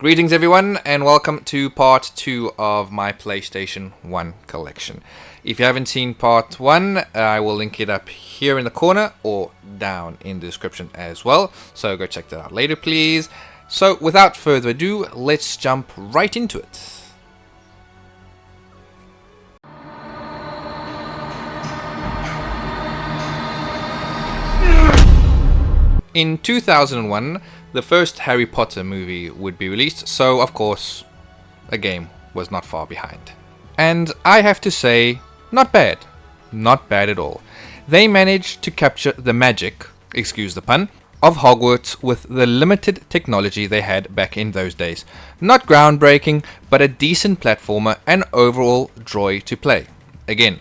Greetings everyone and welcome to part 2 of my PlayStation 1 collection. If you haven't seen part 1, I will link it up here in the corner or down in the description as well. So go check that out later please. So without further ado, let's jump right into it. In 2001, the first Harry Potter movie would be released, so of course, a game was not far behind. And I have to say, not bad. Not bad at all. They managed to capture the magic, excuse the pun, of Hogwarts with the limited technology they had back in those days. Not groundbreaking, but a decent platformer and overall joy to play. Again,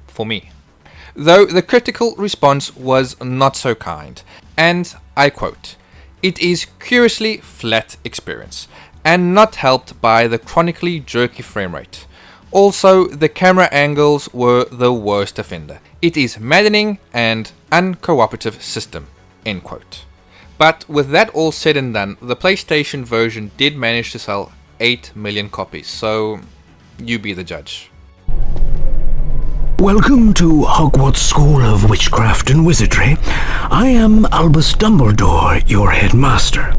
for me. Though the critical response was not so kind, and I quote, "It is curiously flat experience, and not helped by the chronically jerky frame rate. Also, the camera angles were the worst offender. It is maddening and uncooperative system." End quote. But with that all said and done, the PlayStation version did manage to sell 8 million copies, so you be the judge. Welcome to Hogwarts School of Witchcraft and Wizardry. I am Albus Dumbledore, your headmaster.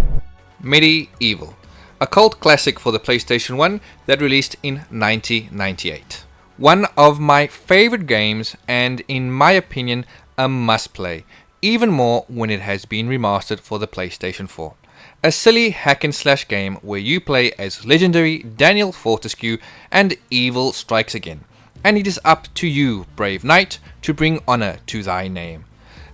MediEvil, a cult classic for the PlayStation 1 that released in 1998. One of my favorite games and, in my opinion, a must-play, even more when it has been remastered for the PlayStation 4. A silly hack-and-slash game where you play as legendary Daniel Fortescue and evil strikes again. And it is up to you, brave knight, to bring honor to thy name.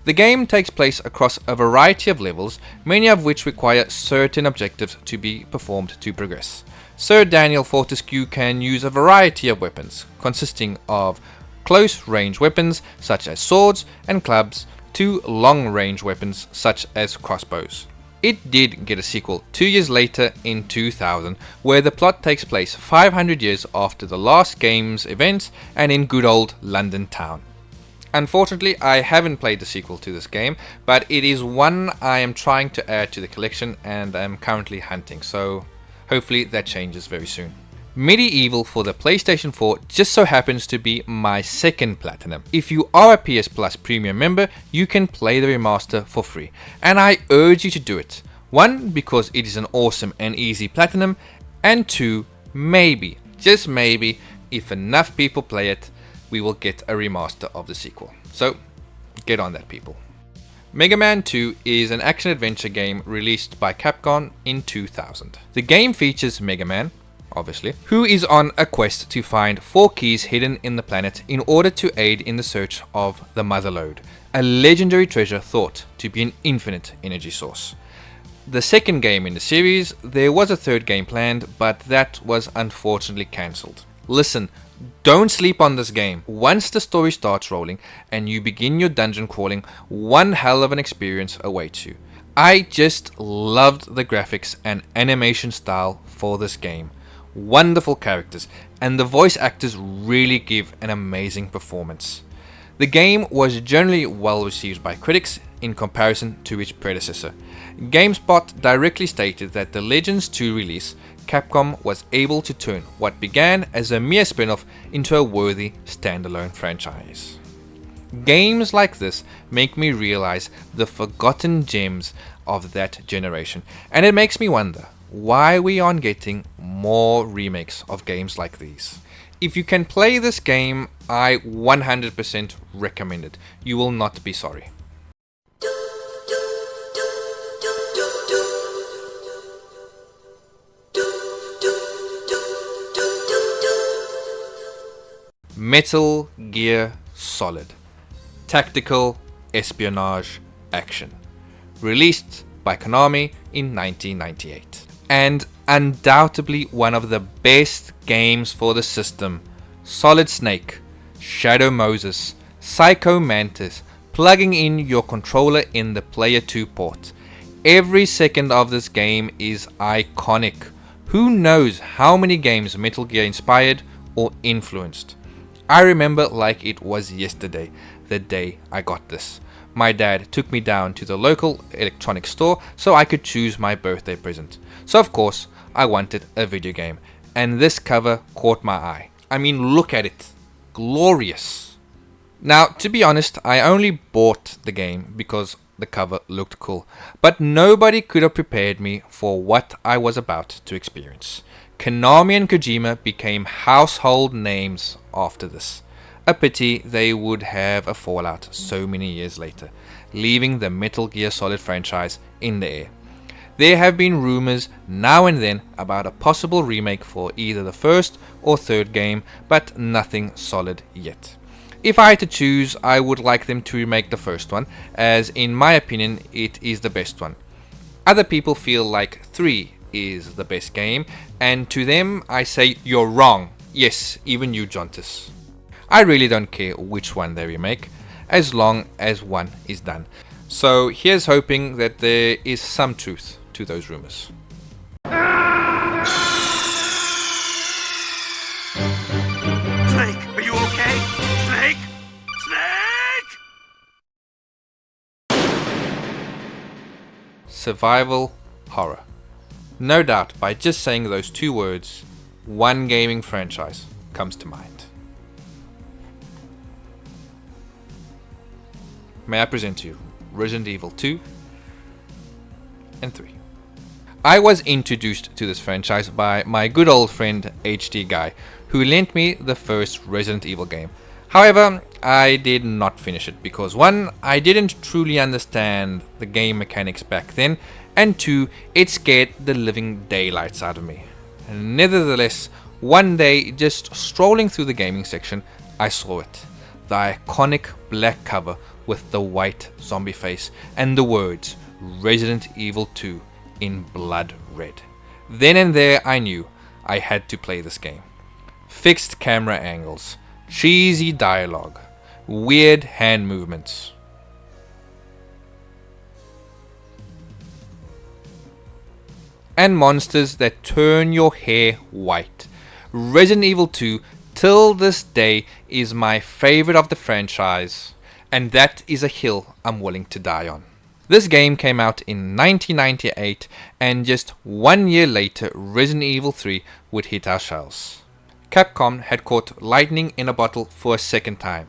The game takes place across a variety of levels, many of which require certain objectives to be performed to progress. Sir Daniel Fortescue can use a variety of weapons, consisting of close-range weapons such as swords and clubs, to long-range weapons such as crossbows. It did get a sequel 2 years later in 2000, where the plot takes place 500 years after the last game's events and in good old London town. Unfortunately, I haven't played the sequel to this game, but it is one I am trying to add to the collection and I am currently hunting, so hopefully that changes very soon. MediEvil for the PlayStation 4 just so happens to be my second platinum. If you are a PS Plus premium member, you can play the remaster for free, and I urge you to do it. 1, because it is an awesome and easy platinum, and 2, maybe, just maybe, if enough people play it, we will get a remaster of the sequel. So, get on that people. MegaMan 2 is an action-adventure game released by Capcom in 2000. The game features MegaMan, obviously, who is on a quest to find 4 keys hidden in the planet in order to aid in the search of the Motherlode, a legendary treasure thought to be an infinite energy source. The second game in the series, there was a third game planned, but that was unfortunately cancelled. Listen, don't sleep on this game. Once the story starts rolling and you begin your dungeon crawling, one hell of an experience awaits you. I just loved the graphics and animation style for this game. Wonderful characters, and the voice actors really give an amazing performance. The game was generally well received by critics in comparison to its predecessor. GameSpot directly stated that the Legends 2 release, Capcom was able to turn what began as a mere spin-off into a worthy standalone franchise. Games like this make me realize the forgotten gems of that generation, and it makes me wonder why we aren't getting more remakes of games like these. If you can play this game, I 100% recommend it. You will not be sorry. Metal Gear Solid. Tactical espionage action. Released by Konami in 1998. And undoubtedly one of the best games for the system. Solid Snake, Shadow Moses, Psycho Mantis, plugging in your controller in the Player 2 port. Every second of this game is iconic. Who knows how many games Metal Gear inspired or influenced. I remember like it was yesterday, the day I got this. My dad took me down to the local electronics store so I could choose my birthday present. So of course, I wanted a video game, and this cover caught my eye. I mean, look at it. Glorious. Now, to be honest, I only bought the game because the cover looked cool, but nobody could have prepared me for what I was about to experience. Konami and Kojima became household names after this. A pity they would have a fallout so many years later, leaving the Metal Gear Solid franchise in the air. There have been rumors now and then about a possible remake for either the first or third game, but nothing solid yet. If I had to choose, I would like them to remake the first one, as in my opinion it is the best one. Other people feel like 3 is the best game, and to them I say you're wrong. Yes, even you, Jontis. I really don't care which one they remake, as long as one is done. So here's hoping that there is some truth to those rumors. Snake, are you okay? Snake? Snake! Survival horror. No doubt, by just saying those 2 words, one gaming franchise comes to mind. May I present to you Resident Evil 2 and 3. I was introduced to this franchise by my good old friend HD Guy, who lent me the first Resident Evil game. However, I did not finish it because 1, I didn't truly understand the game mechanics back then, and 2, it scared the living daylights out of me. Nevertheless, one day, just strolling through the gaming section, I saw it. The iconic black cover with the white zombie face and the words Resident Evil 2 in blood red. Then and there I knew I had to play this game. Fixed camera angles, cheesy dialogue, weird hand movements. And monsters that turn your hair white. Resident Evil 2 till this day is my favorite of the franchise, and that is a hill I'm willing to die on. This game came out in 1998, and just 1 year later Resident Evil 3 would hit our shelves. Capcom had caught lightning in a bottle for a second time,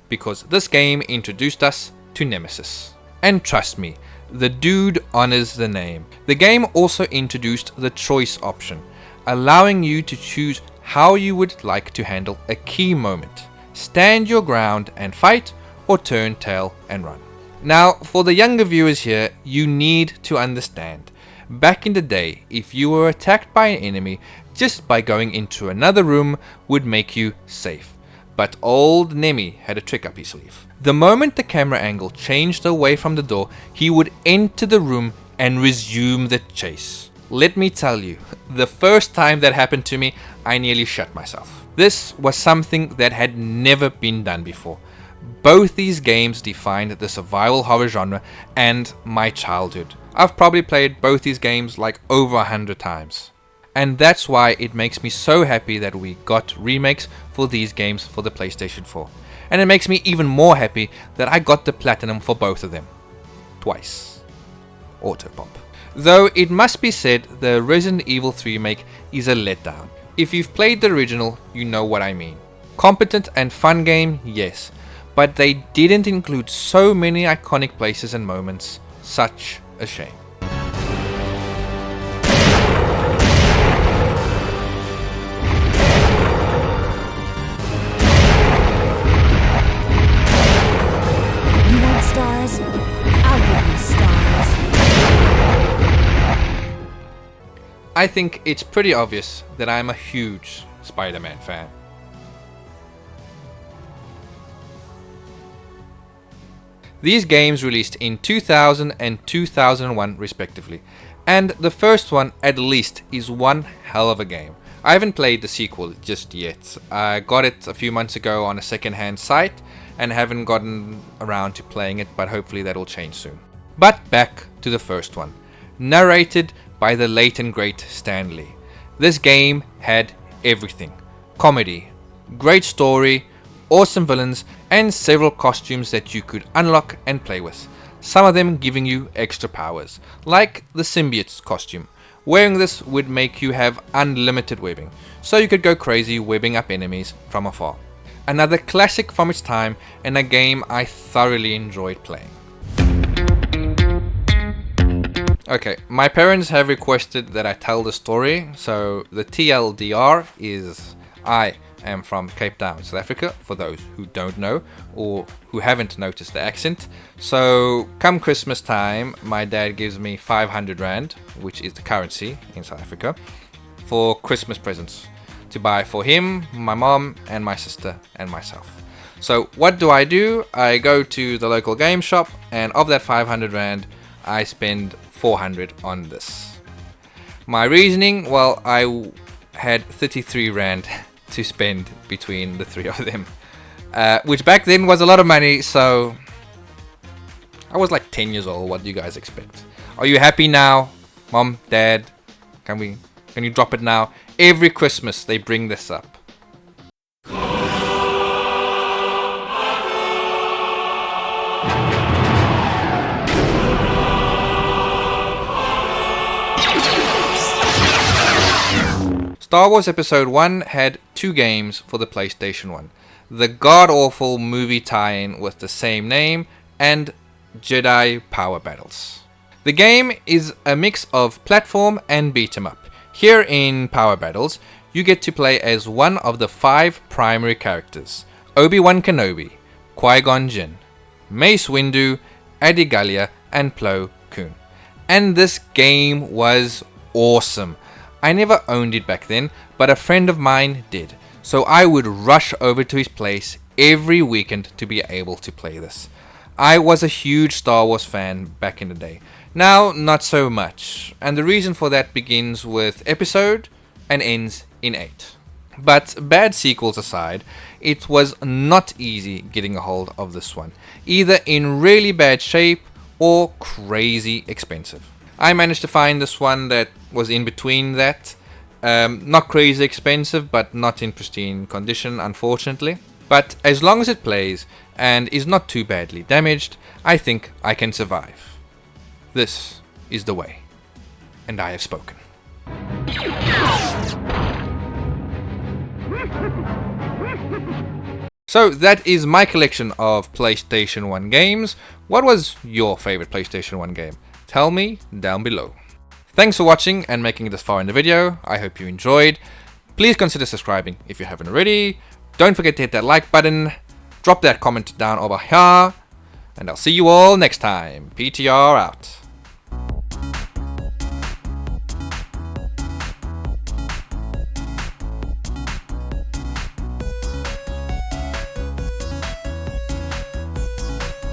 because this game introduced us to Nemesis. And trust me, the dude honors the name. The game also introduced the choice option, allowing you to choose how you would like to handle a key moment. Stand your ground and fight, or turn tail and run. Now, for the younger viewers here, you need to understand. Back in the day, if you were attacked by an enemy, just by going into another room would make you safe. But old Nemi had a trick up his sleeve. The moment the camera angle changed away from the door, he would enter the room and resume the chase. Let me tell you, the first time that happened to me, I nearly shot myself. This was something that had never been done before. Both these games defined the survival horror genre and my childhood. I've probably played both these games like over 100 times. And that's why it makes me so happy that we got remakes for these games for the PlayStation 4. And it makes me even more happy that I got the platinum for both of them. Twice. Autopop. Though it must be said, the Resident Evil 3 remake is a letdown. If you've played the original, you know what I mean. Competent and fun game, yes. But they didn't include so many iconic places and moments. Such a shame. You want stars? I'll give you stars. I think it's pretty obvious that I'm a huge Spider-Man fan. These games released in 2000 and 2001 respectively, and the first one at least is one hell of a game. I haven't played the sequel just yet. I got it a few months ago on a second-hand site and haven't gotten around to playing it, but hopefully that'll change soon. But back to the first one, narrated by the late and great Stan Lee. This game had everything: comedy, great story, awesome villains, and several costumes that you could unlock and play with, some of them giving you extra powers, like the symbiote's costume, Wearing this would make you have unlimited webbing, so you could go crazy webbing up enemies from afar. Another classic from its time and a game I thoroughly enjoyed playing. Okay, my parents have requested that I tell the story, so the TLDR is I am from Cape Town, South Africa, for those who don't know or who haven't noticed the accent. So come Christmas time, my dad gives me 500 Rand, which is the currency in South Africa, for Christmas presents to buy for him, my mom and my sister and myself. So what do? I go to the local game shop, and of that 500 Rand, I spend 400 on this. My reasoning, well, I had 33 Rand to spend between the three of them, which back then was a lot of money, so I was like 10 years old. What do you guys expect? Are you happy now, Mom, Dad? Can you drop it now? Every Christmas they bring this up. Star Wars Episode 1 had 2 games for the PlayStation 1. The god-awful movie tie-in with the same name and Jedi Power Battles. The game is a mix of platform and beat 'em up. Here in Power Battles, you get to play as one of the 5 primary characters: Obi-Wan Kenobi, Qui-Gon Jinn, Mace Windu, Adi Gallia, and Plo Koon. And this game was awesome. I never owned it back then, but a friend of mine did, so I would rush over to his place every weekend to be able to play this. I was a huge Star Wars fan back in the day. Now, not so much, and the reason for that begins with Episode and ends in 8. But bad sequels aside, it was not easy getting a hold of this one, either in really bad shape or crazy expensive. I managed to find this one that was in between that. Not crazy expensive, but not in pristine condition, unfortunately. But as long as it plays and is not too badly damaged, I think I can survive. This is the way, and I have spoken. So that is my collection of PlayStation 1 games. What was your favorite PlayStation 1 game? Tell me down below. Thanks for watching and making it this far in the video. I hope you enjoyed. Please consider subscribing if you haven't already. Don't forget to hit that like button. Drop that comment down over here. And I'll see you all next time. PTR out.